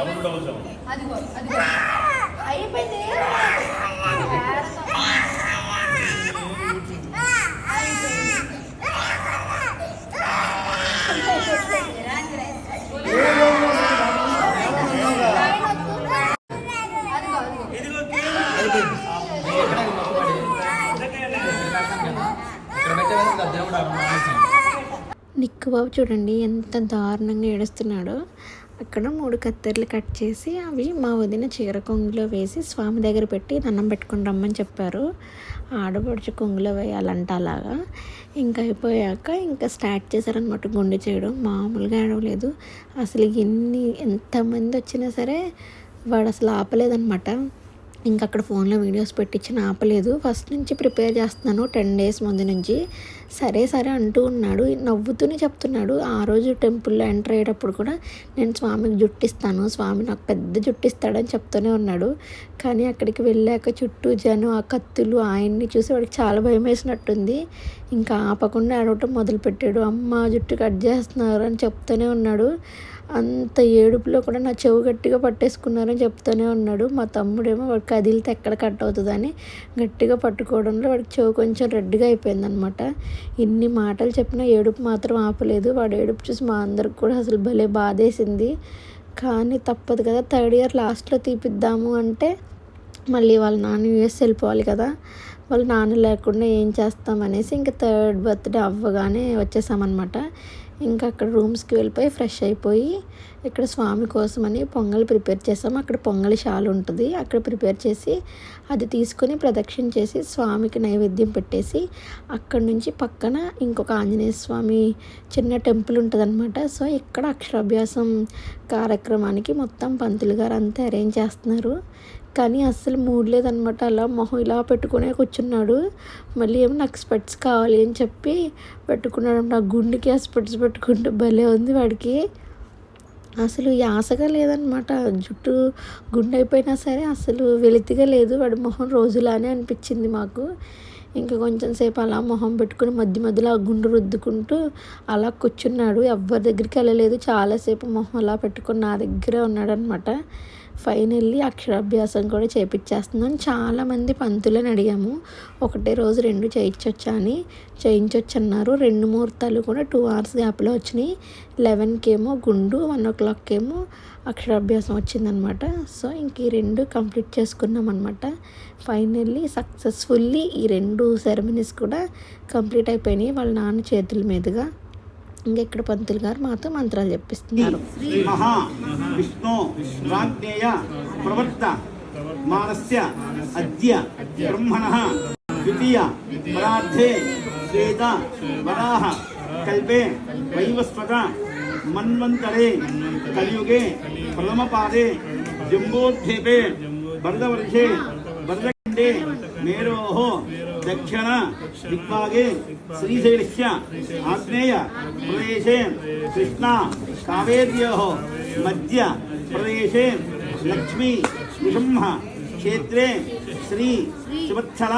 అదిగో అదిగో అయిపోయింది. నిక్కు బాబు చూడండి ఎంత దారుణంగా ఏడుస్తున్నాడో. అక్కడ 3 కత్తెరలు కట్ చేసి అవి మా వదిన చీర కొంగులో వేసి స్వామి దగ్గర పెట్టి దండం పెట్టుకుని రమ్మని చెప్పారు. ఆడపడుచు కొంగులో వేయాలంట అలాగా. ఇంకా అయిపోయాక ఇంకా స్టార్ట్ చేశారనమాట గుండు చేయడం. మామూలుగా ఏడవలేదు అసలు. ఎంతమంది వచ్చినా సరే వాడు అసలు ఆపలేదనమాట. ఇంకా అక్కడ ఫోన్లో వీడియోస్ పెట్టించిన ఆపలేదు. ఫస్ట్ నుంచి ప్రిపేర్ చేస్తున్నాను 10 days ముందు నుంచి. సరే సరే అంటూ ఉన్నాడు, నవ్వుతూనే చెప్తున్నాడు. ఆ రోజు టెంపుల్లో ఎంటర్ అయ్యేటప్పుడు కూడా నేను స్వామికి జుట్టిస్తాను, స్వామి నాకు పెద్ద జుట్టిస్తాడని చెప్తూనే ఉన్నాడు. కానీ అక్కడికి వెళ్ళాక చుట్టూ జనం, ఆ కత్తులు ఆయన్ని చూసి వాడికి చాలా భయం వేసినట్టుంది. ఇంకా ఆపకుండా ఆడవటం మొదలుపెట్టాడు. అమ్మ జుట్టు కట్ చేస్తున్నారు అని చెప్తూనే ఉన్నాడు. అంత ఏడుపులో కూడా నా చెవు గట్టిగా పట్టేసుకున్నారని చెప్తూనే ఉన్నాడు. మా తమ్ముడేమో వాడు కదిలితే ఎక్కడ కట్ అవుతుందని గట్టిగా పట్టుకోవడంలో వాడికి చెవు కొంచెం రెడ్గా అయిపోయిందనమాట. ఇన్ని మాటలు చెప్పినా ఏడుపు మాత్రం ఆపలేదు. వాడు ఏడుపు చూసి మా అందరికి కూడా అసలు భలే బాధేసింది. కానీ తప్పదు కదా, 3rd year లాస్ట్లో తీపిద్దాము అంటే మళ్ళీ వాళ్ళ నాన్న యూఎస్ వెళ్ళిపోవాలి కదా. వాళ్ళ నాన్న లేకుండా ఏం చేస్తామనేసి ఇంకా 3rd birthday అవ్వగానే వచ్చేసామన్నమాట. ఇంకా అక్కడ రూమ్స్కి వెళ్ళిపోయి ఫ్రెష్ అయిపోయి ఇక్కడ స్వామి కోసమని పొంగల్ ప్రిపేర్ చేసాము. అక్కడ పొంగలి షాలు ఉంటుంది, అక్కడ ప్రిపేర్ చేసి అది తీసుకొని ప్రదక్షిణ చేసి స్వామికి నైవేద్యం పెట్టేసి అక్కడి నుంచి పక్కన ఇంకొక ఆంజనేయ స్వామి చిన్న టెంపుల్ ఉంటుంది అనమాట. సో ఇక్కడ అక్షరాభ్యాసం కార్యక్రమానికి మొత్తం పంతులు గారు అంతా అరేంజ్ చేస్తున్నారు. కానీ అస్సలు మూడ్ లేదనమాట. అలా మొహం ఇలా పెట్టుకునే కూర్చున్నాడు. మళ్ళీ ఏమో నాకు స్పెట్స్ కావాలి అని చెప్పి పెట్టుకున్నాడు. నా గుండెకి ఆ స్పెట్స్ పెట్టుకుంటే భలే ఉంది వాడికి. అసలు యాసగా లేదనమాట. జుట్టు గుండె అయిపోయినా సరే అసలు వెలితిగా లేదు. వాడి మొహం రోజులానే అనిపించింది మాకు. ఇంకా కొంచెం సేపు అలా మొహం పెట్టుకుని మధ్యలో ఆ గుండు రుద్దుకుంటూ అలా కూర్చున్నాడు. ఎవరి దగ్గరికి వెళ్ళలేదు. చాలాసేపు మొహం అలా పెట్టుకుని నా దగ్గరే ఉన్నాడనమాట. ఫైనల్లీ అక్షరాభ్యాసం కూడా చేయించేస్తున్నాను. చాలామంది పంతులని అడిగాము, ఒకటే రోజు 2 చేయించొచ్చు అన్నారు. 2 ముహూర్తాలు కూడా 2 hours గ్యాప్లో వచ్చినాయి. 11కి గుండు, 1 o'clock అక్షరాభ్యాసం వచ్చిందనమాట. సో ఇంక ఈ 2 కంప్లీట్ చేసుకున్నాం అనమాట. ఫైనల్లీ సక్సెస్ఫుల్లీ ఈ 2 సెరమనీస్ కూడా కంప్లీట్ అయిపోయినాయి వాళ్ళ నాన్న చేతుల మీదుగా. ఇంకా ఇక్కడ పంతులు గారు మాతో మంత్రాలు చెప్పిస్తున్నారు. మహా విష్ణు రాజ్ఞేయ ప్రవర్త మానస్య అద్య బ్రహ్మణః ద్వితీయ పరార్థే శ్వేత వరాహ కల్పే వైవస్వత మన్వంతరే కలియుగే ప్రథమపాదే జంబోద్భీపే వరదవర్షే వరదఖండే మేరోః దక్షిణ దిగ్భాగే శ్రీశైలస్య ఆగ్నేయ ప్రదేశే కృష్ణా కావేర్యోః మధ్య ప్రదేశే లక్ష్మీ నృసింహ క్షేత్రే శ్రీ సువత్సల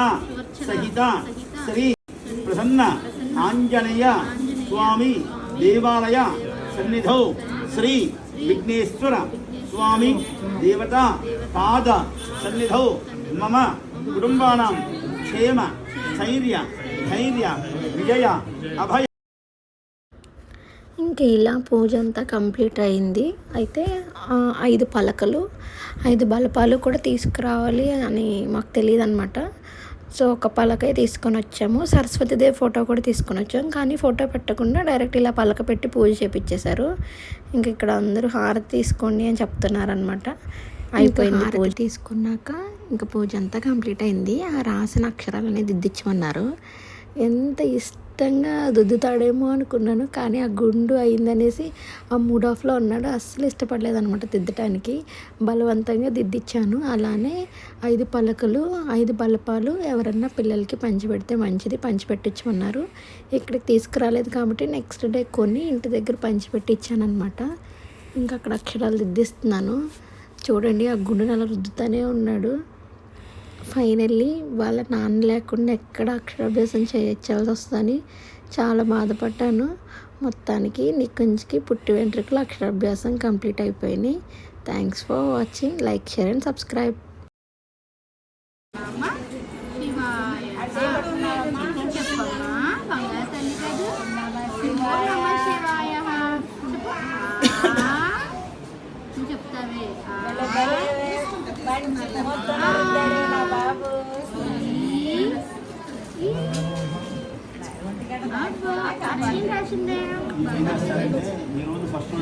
సహిత శ్రీ ప్రసన్న ఆంజనేయ స్వామి దేవాలయ సన్నిధౌ శ్రీ విఘ్నేశ్వర స్వామి దేవతా పాద సన్నిధౌ మమ కుటుంబానాం క్షేమ స్థైర్య ధైర్య విజయ అభయ. ఇంకా ఇలా పూజ అంతా కంప్లీట్ అయింది. అయితే 5 పలకలు 5 బలపాలు కూడా తీసుకురావాలి అని మాకు తెలియదు అనమాట. సో ఒక పలకే తీసుకొని వచ్చాము. సరస్వతీదేవి ఫోటో కూడా తీసుకొని వచ్చాము. కానీ ఫోటో పెట్టకుండా డైరెక్ట్ ఇలా పలక పెట్టి పూజ చేపించేశారు. ఇంక ఇక్కడ అందరూ హారతి తీసుకోండి అని చెప్తున్నారనమాట. అయిపోయింది పూజ. తీసుకున్నాక ఇంకా పూజ అంతా కంప్లీట్ అయింది. ఆ రాసిన అక్షరాలని దిద్దించమన్నారు. ఎంత ఇష్టంగా దిద్దుతాడేమో అనుకున్నాను, కానీ ఆ గుండు అయిందనేసి ఆ మూడ్ ఆఫ్లో ఉన్నాడు. అస్సలు ఇష్టపడలేదనమాట దిద్దటానికి. బలవంతంగా దిద్దిచ్చాను. అలానే 5 పలకలు 5 బలపాలు ఎవరన్నా పిల్లలకి పంచిపెడితే మంచిది, పంచిపెట్టించమన్నారు. ఇక్కడికి తీసుకురాలేదు కాబట్టి నెక్స్ట్ డే కొని ఇంటి దగ్గర పంచిపెట్టించానమాట. ఇంకా అక్కడ అక్షరాలు దిద్దిస్తున్నాను. చూడండి ఆ గుండెని అలా రుద్దుతూనే ఉన్నాడు. ఫైనల్లీ వాళ్ళ నాన్న లేకుండా ఎక్కడ అక్షరాభ్యాసం చేయించాల్సి వస్తుందని చాలా బాధపడ్డాను. మొత్తానికి నికుంజ్కి పుట్టి వెంట్రుకలు అక్షరాభ్యాసం కంప్లీట్ అయిపోయినాయి. Thanks for watching. Like, share and subscribe. చెప్తావే బాబు రాసిందే. ఈ రోజు ఫస్ట్